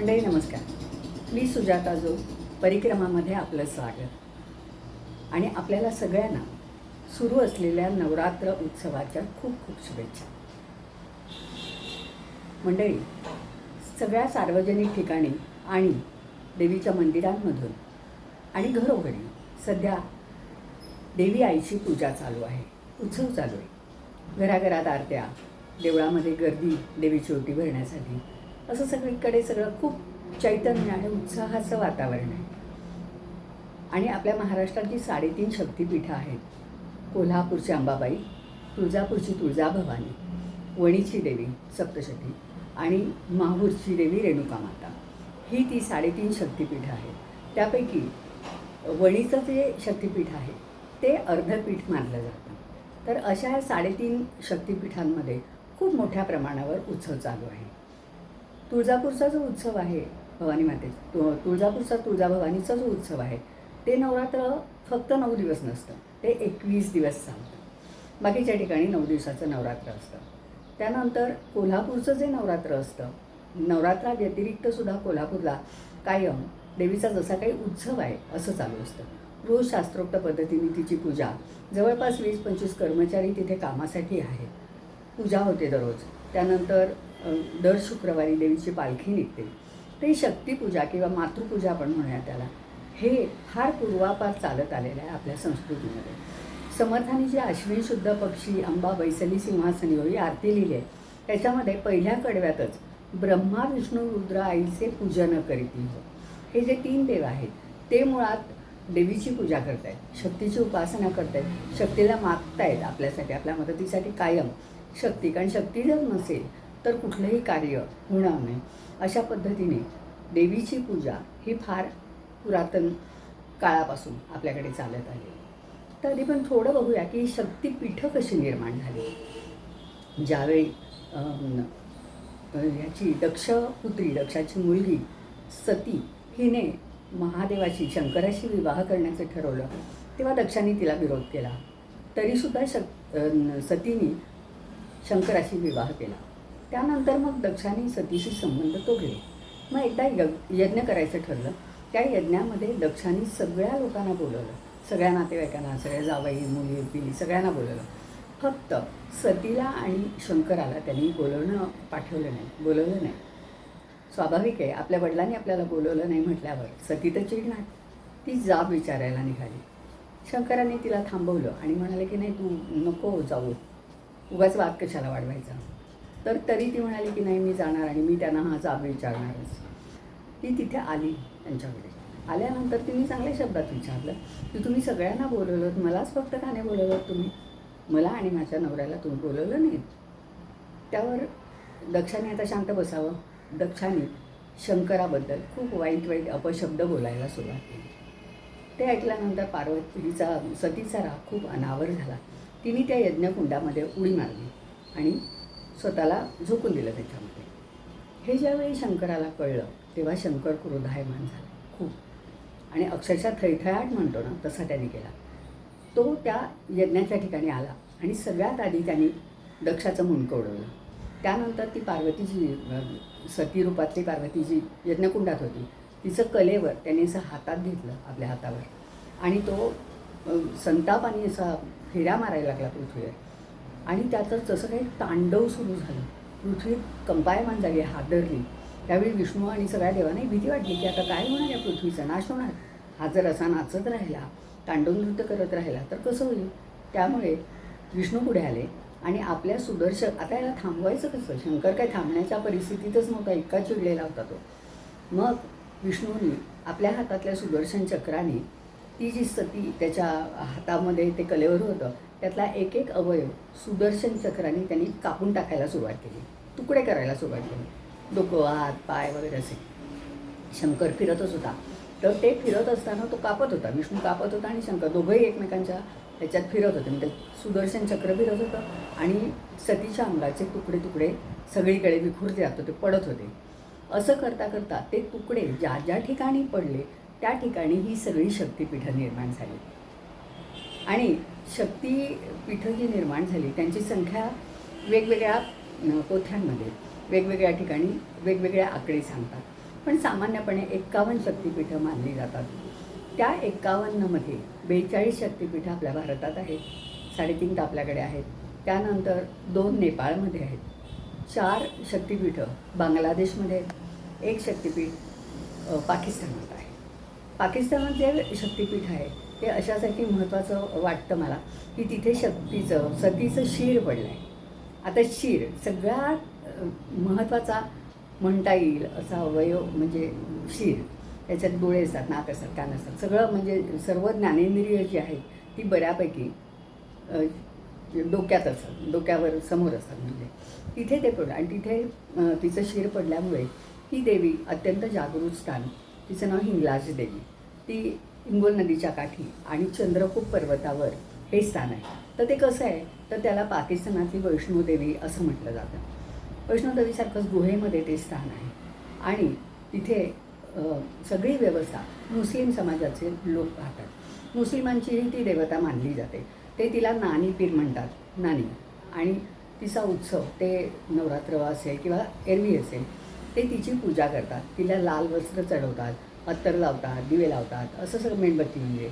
मंडळी नमस्कार. मी सुजाता जो परिक्रमामध्ये आपलं स्वागत आणि आपल्याला सगळ्यांना सुरू असलेल्या नवरात्र उत्सवाच्या खूप खूप शुभेच्छा. मंडळी, सगळ्या सार्वजनिक ठिकाणी आणि देवीच्या मंदिरांमधून आणि घरोघरी सध्या देवी आईची पूजा चालू आहे, उत्सव चालू आहे. घराघरात आरत्या, देवळामध्ये गर्दी देवीची ओटी भरण्यासाठी, असं सगळीकडे सगळं खूप चैतन्य आणि उत्साहाचं वातावरण आहे. आणि आपल्या महाराष्ट्रात जी 3.5 शक्तिपीठं आहेत, कोल्हापूरची अंबाबाई, तुळजापूरची तुळजाभवानी, वणीची देवी सप्तशती आणि माहूरची देवी रेणुका माता, ही ती 3.5 शक्तिपीठं आहेत. त्यापैकी वणीचं जे शक्तिपीठ आहे ते अर्धपीठ मानलं जातं. तर अशा 3.5 शक्तिपीठांमध्ये खूप मोठ्या प्रमाणावर उत्सव चालू आहे. तुळजापूरचा जो उत्सव आहे, भवानी मातेचा तुळजापूरचा तुळजाभवानीचा जो उत्सव आहे, ते नवरात्र फक्त 9 दिवस नसतं, ते 21 दिवस चालतं. बाकीच्या ठिकाणी 9 दिवसाचं नवरात्र असतं. त्यानंतर कोल्हापूरचं जे नवरात्र असतं, नवरात्राव्यतिरिक्तसुद्धा कोल्हापूरला कायम देवीचा जसा काही उत्सव आहे असं चालू असतं. रोज शास्त्रोक्त पद्धतीने तिची पूजा, जवळपास 20-25 कर्मचारी तिथे कामासाठी आहेत. पूजा होते दररोज. त्यानंतर दर शुक्रवारी देवीची पालखी निघते. ते शक्तिपूजा किंवा मातृपूजा आपण म्हणूया त्याला, हे फार पूर्वापार चालत आलेलं आहे आपल्या संस्कृतीमध्ये. समर्थांनी जी अश्विन शुद्ध पक्षी अंबा बैसली सिंहासनी ही आरती लिहिली आहे, त्याच्यामध्ये पहिल्या कडव्यातच ब्रह्मा विष्णू रुद्र आईचे पूजन करीती हो, हे जे 3 देव आहेत ते मुळात देवीची पूजा करत आहेत, शक्तीची उपासना करत आहेत, शक्तीला मागतायत आपल्यासाठी, आपल्या मदतीसाठी कायम शक्ती. कारण शक्ती जर नसेल तर कुठलंही कार्य होणार नाही. अशा पद्धतीने देवीची पूजा ही फार पुरातन काळापासून आपल्याकडे चालत आली. तरी पण थोडं बघूया की शक्तिपीठं कशी निर्माण झाली. ज्यावेळी याची दक्षाची मुलगी सती हिने महादेवाशी शंकराशी विवाह करण्याचं ठरवलं, तेव्हा दक्षाने तिला विरोध केला. तरीसुद्धा सतीने शंकराशी विवाह केला. त्यानंतर मग दक्षाने सतीशी संबंध तोडले. मग एकदा यज्ञ करायचं ठरलं. त्या यज्ञामध्ये दक्षाने सगळ्या लोकांना बोलवलं, सगळ्या नातेवाईकांना, सगळ्या जावई मुली पिली सगळ्यांना बोलवलं. फक्त सतीला आणि शंकराला त्यांनी बोलवलं नाही. स्वाभाविक आहे, आपल्या वडिलांनी आपल्याला बोलवलं नाही म्हटल्यावर सती तर चिडणार. ती जाब विचारायला निघाली. शंकराने तिला थांबवलं आणि म्हणाले की नाही, तू नको जाऊ, उगाच वाद कशाला वाढवायचा. तर तरी ती म्हणाली की नाही, मी जाणार आणि मी त्यांना हा जाब विचारणारच. ती तिथे आली त्यांच्याकडे. आल्यानंतर तिने चांगल्या शब्दात विचारलं की तुम्ही सगळ्यांना बोलवलं, मलाच फक्त का नाही बोलवलं तुम्ही? मला आणि माझ्या नवऱ्याला तुम्ही बोलवलं नाही. त्यावर दक्षाने आता शांत बसावं. दक्षाने शंकराबद्दल खूप वाईट अपशब्द बोलायला सुरुवात केली. ते ऐकल्यानंतर सतीचा राग खूप अनावर झाला. तिने त्या यज्ञकुंडामध्ये उडी मारली आणि स्वतःला झोकून दिलं त्याच्यामध्ये. हे ज्यावेळी शंकराला कळलं तेव्हा शंकर क्रोधायमान झाला खूप, आणि अक्षरशः थैथयाट म्हणतो ना तसा त्याने केला. तो त्या यज्ञाच्या ठिकाणी आला आणि सगळ्यात आधी त्यांनी दक्षाचं मुंडकं उडवलं. त्यानंतर ती पार्वतीची, सती रूपातली पार्वतीची यज्ञकुंडात होती, तिचं कलेवर त्याने असं हातात घेतलं आपल्या हातावर आणि तो संतापाने असा फेऱ्या मारायला लागला पृथ्वीवर. आणि त्यातच जसं काही तांडव सुरू झालं, पृथ्वी कंपायमान झाली, हादरली. त्यावेळी विष्णू आणि सगळ्या देवांनाही भीती वाटली की आता काय होणार, या पृथ्वीचा नाश होणार. हा जर असा नाचत राहिला, तांडव नृत्य करत राहिला तर कसं होईल. त्यामुळे विष्णू पुढे आले आणि आपल्या आता याला थांबवायचं कसं. शंकर काही थांबण्याच्या परिस्थितीतच नव्हता, इतका चिडलेला होता तो. मग विष्णूंनी आपल्या हातातल्या सुदर्शन चक्राने ती जी सती त्याच्या हातामध्ये ते कलेवर होतं त्यातला एक अवयव सुदर्शन चक्राने त्यांनी कापून टाकायला सुरुवात केली, तुकडे करायला सुरुवात केली. डोकं, हात, पाय वगैरे असे. शंकर फिरतच होता, तर ते फिरत असताना तो कापत होता. विष्णू कापत होता आणि शंकर दोघंही एकमेकांच्या ह्याच्यात फिरत होते. म्हणजे सुदर्शन चक्र फिरत होतं आणि सतीच्या अंगाचे तुकडे तुकडे सगळीकडे विखुरले जात होते, पडत होते. असं करता करता ते तुकडे ज्या ज्या ठिकाणी पडले त्या ठिकाणी ही सगळी शक्तिपीठं निर्माण झाली. आणि शक्तिपीठं जी निर्माण झाली त्यांची संख्या वेगवेगळ्या पोथ्यांमध्ये वेगवेगळ्या ठिकाणी वेगवेगळे आकडे सांगतात. पण सामान्यपणे 51 शक्तिपीठं मानली जातात. त्या 51मध्ये 42 शक्तिपीठं आपल्या भारतात आहेत, 3.5 तर आपल्याकडे आहेत. त्यानंतर 2 नेपाळमध्ये आहेत, 4 शक्तिपीठं बांगलादेशमध्ये आहेत, 1 शक्तिपीठ पाकिस्तानात आहे. पाकिस्तानात जे शक्तिपीठ आहे ते अशासाठी महत्त्वाचं वाटतं मला, की तिथे सतीचं शिर पडलं आहे. आता शिर सगळ्यात महत्त्वाचा म्हणता येईल असा अवयव म्हणजे शिर. त्याच्यात डोळे असतात, नाक असतात, कान असतात, सगळं म्हणजे सर्व ज्ञानेंद्रिय जी आहेत ती बऱ्यापैकी डोक्यात असतात, डोक्यावर समोर असतात. म्हणजे तिथे ते पडलं आणि तिथे तिचं शिर पडल्यामुळे ही देवी अत्यंत जागृत स्थान, तिचं नाव हिंगलाज देवी, ती हिंगोल नदीच्या काठी आणि चंद्रकूप पर्वतावर हे स्थान आहे. तर ते कसं आहे तर त्याला पाकिस्तानातली वैष्णोदेवी असं म्हटलं जातं. वैष्णोदेवीसारखंच गुहेमध्ये ते स्थान आहे आणि तिथे सगळी व्यवस्था मुस्लिम समाजाचे लोक पाहतात. मुस्लिमांचीही ती देवता मानली जाते. ते तिला नानी पीर म्हणतात, नानी. आणि तिचा उत्सव ते नवरात्र असेल किंवा एरवी असेल ते तिची पूजा करतात. तिला लाल वस्त्र चढवतात, अत्तर लावतात, दिवे लावतात, असं सगळं, मेणबत्ती म्हणजे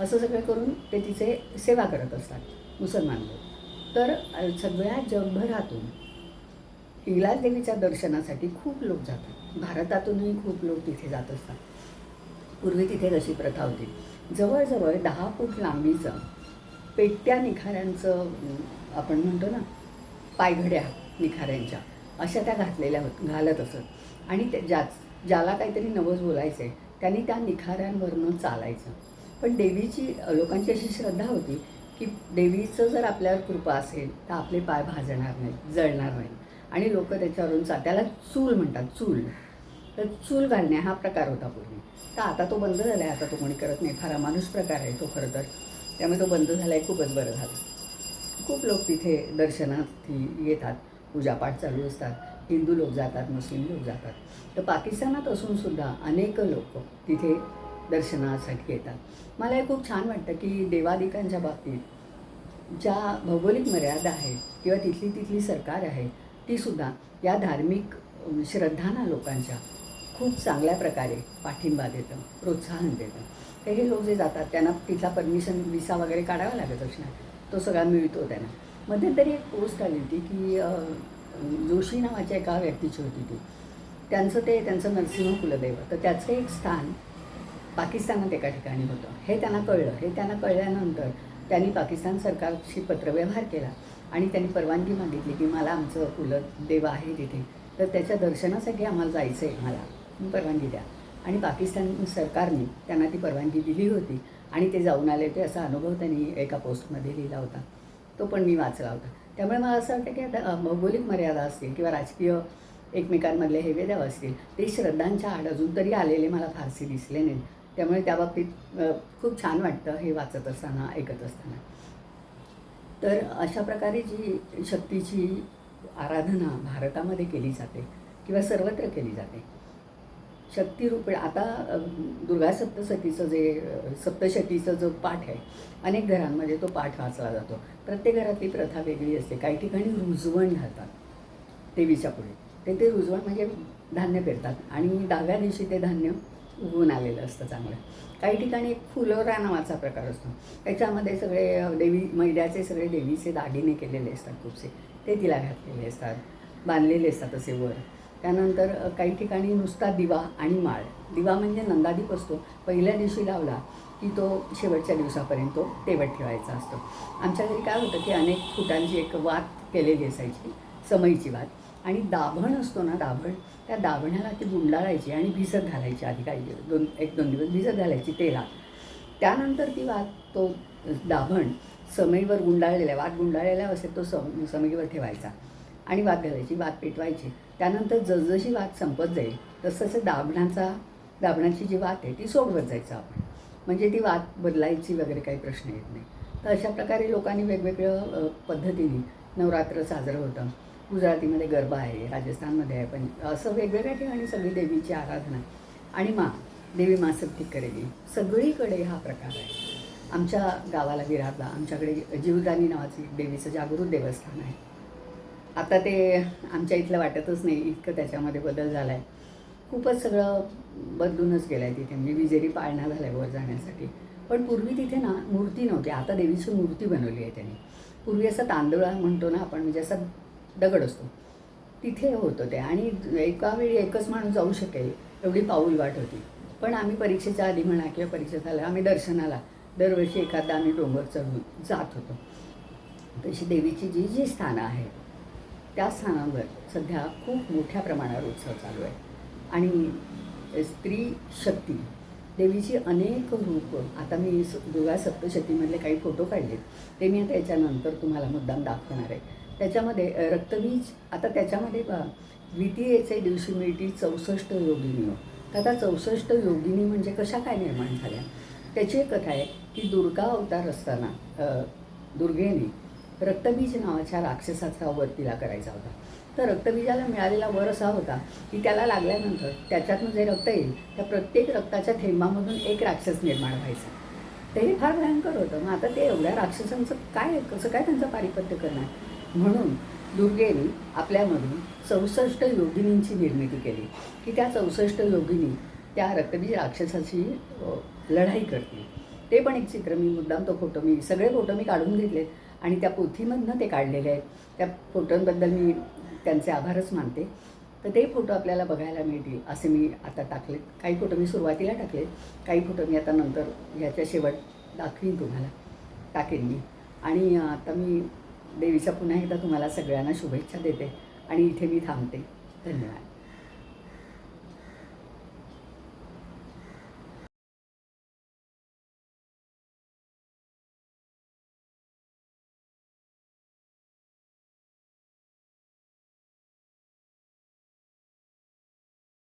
असं सगळं करून ते तिचे सेवा करत असतात मुसलमान लोक. तर सगळ्या जगभरातून हिंगलाज देवीच्या दर्शनासाठी खूप लोक जातात. भारतातूनही खूप लोक तिथे जात असतात. पूर्वी तिथे कशी प्रथा होती, जवळजवळ 10 फूट लांबीचं पेट्या निखाऱ्यांचं आपण म्हणतो ना, पायघड्या निखाऱ्यांच्या अशा त्या घालत असत. आणि ते ज्याला काहीतरी नवस बोलायचं आहे त्यांनी त्या निखाऱ्यांवरनं चालायचं. पण देवीची लोकांची अशी श्रद्धा होती की देवीचं जर आपल्यावर कृपा असेल तर आपले पाय भाजणार नाहीत, जळणार नाहीत आणि लोक त्याच्यावरून त्याला चूल म्हणतात, चूल. तर चूल घालणे हा प्रकार होता पूर्वी. तर आता तो बंद झाला आहे, आता तो कोणी करत नाही, फार अमानुष प्रकार आहे तो खरं तर. त्यामुळे तो बंद झाला आहे, खूपच बरं झालं. खूप लोक तिथे दर्शनार्थी येतात, पूजापाठ चालू असतात, हिंदू लोक जातात, मुस्लिम लोक जातात. तर पाकिस्तानात असूनसुद्धा अनेक लोक तिथे दर्शनासाठी येतात. मला हे खूप छान वाटतं की देवादिकांच्या बाबतीत ज्या भौगोलिक मर्यादा आहेत किंवा तिथली सरकार आहे तीसुद्धा या धार्मिक श्रद्धांना लोकांच्या खूप चांगल्या प्रकारे पाठिंबा देतं, प्रोत्साहन देतं. तर हे लोक जे जातात त्यांना तिथला परमिशन, विसा वगैरे काढावा लागत असणार, तो सगळा मिळतो त्यांना. मध्यंतरी एक पोस्ट आली होती की जोशी नावाच्या एका व्यक्तीची होती ती, त्यांचं नरसिंह कुलदैवत, तर त्याचं एक स्थान पाकिस्तानात एका ठिकाणी होतं. हे त्यांना कळल्यानंतर त्यांनी पाकिस्तान सरकारशी पत्रव्यवहार केला आणि त्यांनी परवानगी मागितली की मला आमचं कुलदेव आहे तिथे, तर त्याच्या दर्शनासाठी आम्हाला जायचं आहे, मला परवानगी द्या. आणि पाकिस्तान सरकारने त्यांना ती परवानगी दिली होती आणि ते जाऊन आले होते. असा अनुभव त्यांनी एका पोस्टमध्ये लिहिला होता, तो पण मी वाचला होता. त्यामुळे मला असं वाटतं की आता भौगोलिक मर्यादा असतील किंवा राजकीय एकमेकांमधले हे वेदेव असतील, ते श्रद्धांच्या आड अजून तरी आलेले मला फारसे दिसले नाही. त्यामुळे त्या बाबतीत खूप छान वाटतं हे वाचत असताना, ऐकत असताना. तर अशा प्रकारे जी शक्तीची आराधना भारतामध्ये केली जाते किंवा सर्वत्र केली जाते, शक्तिरूप. आता दुर्गा सप्तशतीचं सप्तशतीचं जो पाठ आहे, अनेक घरांमध्ये तो पाठ वाचला जातो. प्रत्येक घरातली प्रथा वेगळी असते. काही ठिकाणी रुजवण घालतात देवीच्या पुढे, ते रुजवण म्हणजे धान्य पेरतात आणि 10व्या दिवशी ते धान्य उगवून आलेलं असतं चांगलं. काही ठिकाणी एक फुलोरा नावाचा प्रकार असतो, त्याच्यामध्ये सगळे मैद्याचे सगळे देवीचे दागिने केलेले असतात खूपसे, ते तिला घातलेले असतात, बांधलेले असतात असे वर. त्यानंतर काही ठिकाणी नुसता दिवा आणि माळ. दिवा म्हणजे नंदादीप असतो, पहिल्या दिवशी लावला की तो शेवटच्या दिवसापर्यंत तो तेवत ठेवायचा असतो. आमच्या घरी काय होतं की अनेक फुटांची एक वात केलेली असायची, समईची वात, आणि दाभण असतो ना, त्या दाभण्याला ती गुंडाळायची आणि भिजत घालायची. आधी काही 1-2 दिवस भिजत घालायची तेलात. त्यानंतर ती वात, तो दाभण समईवर वात गुंडाळलेला असेल तो समईवर ठेवायचा आणि वात घालायची, वात पेटवायची. त्यानंतर जसजशी वात संपत जाईल तसं दाभणाची जी वात आहे ती सोडवत जायचं आपण, म्हणजे ती वात बदलायची वगैरे काही प्रश्न येत नाही. तर अशा प्रकारे लोकांनी वेगवेगळ्या पद्धतीने नवरात्र साजरं होतं. गुजरातीमध्ये गरबा आहे, राजस्थानमध्ये आहे, पण असं वेगवेगळ्या ठिकाणी सगळी देवीची आराधना. आणि देवी मा सबकी करेगी, सगळीकडे हा प्रकार आहे. आमच्या गावाला विरारला आमच्याकडे जीवदानी नावाची देवीचं जागृत देवस्थान आहे. आता ते आमच्या इथलं वाटतच नाही, इतकं त्याच्यामध्ये बदल झाला आहे. खूपच सगळं बदलूनच गेलं आहे तिथे, म्हणजे विजेरी पाळणा झाला आहे वर जाण्यासाठी. पण पूर्वी तिथे ना मूर्ती नव्हती, आता देवीची मूर्ती बनवली आहे त्यांनी. पूर्वी असा तांदळा म्हणतो ना आपण, म्हणजे असा दगड असतो, तिथे होतं ते. आणि एका वेळी एकच माणूस जाऊ शकेल एवढी पाऊल वाट होती. पण आम्ही परीक्षेच्या आधी म्हणा किंवा परीक्षा झाल्या आम्ही दर्शनाला दरवर्षी एखादा आम्ही डोंगर चढून जात होतो. तशी देवीची जी जी स्थानं आहेत त्या स्थानांवर सध्या खूप मोठ्या प्रमाणावर उत्सव चालू आहे. आणि स्त्री शक्ती देवीची अनेक रूपं, आता मी दुर्गा सप्तशतीमधले काही फोटो काढलेत, ते मी आता याच्यानंतर तुम्हाला मुद्दाम दाखवणार आहे. त्याच्यामध्ये रक्तबीज, आता त्याच्यामध्ये द्वितीयेचे दिवशी मिळती 64 योगिनी. तर आता 64 योगिनी म्हणजे कशा काय निर्माण झाल्या, त्याची एक कथा आहे की दुर्गा अवतार असताना दुर्गेने रक्तबीज नावाच्या राक्षसाचा वर तिला करायचा होता. तर रक्तबीजाला मिळालेला वर असा होता की त्याला लागल्यानंतर त्याच्यातून जे रक्त येईल त्या प्रत्येक रक्ताच्या थेंबामधून एक राक्षस निर्माण व्हायचा. तर हे फार भयंकर होतं. मग आता ते एवढ्या राक्षसांचं काय, कसं काय त्यांचं पारिपत्य करणार, म्हणून दुर्गेने आपल्यामधून 64 योगिनींची निर्मिती केली की त्या 64 योगिनी त्या रक्तबीज राक्षसाची लढाई करतील. ते पण एक चित्र, मी मुद्दाम तो फोटो, मी सगळे फोटो मी काढून घेतले आणि त्या पोथीमधनं ते काढलेले आहेत. त्या फोटोंबद्दल मी त्यांचे आभारच मानते. तर ते फोटो आपल्याला बघायला मिळतील असे मी आता टाकले. काही फोटो मी सुरुवातीला टाकले, काही फोटो मी आता नंतर ह्याच्या शेवट दाखवीन, तुम्हाला टाकेन मी. आणि आता मी देवीच्या पुन्हा एकदा तुम्हाला सगळ्यांना शुभेच्छा देते आणि इथे मी थांबते. धन्यवाद.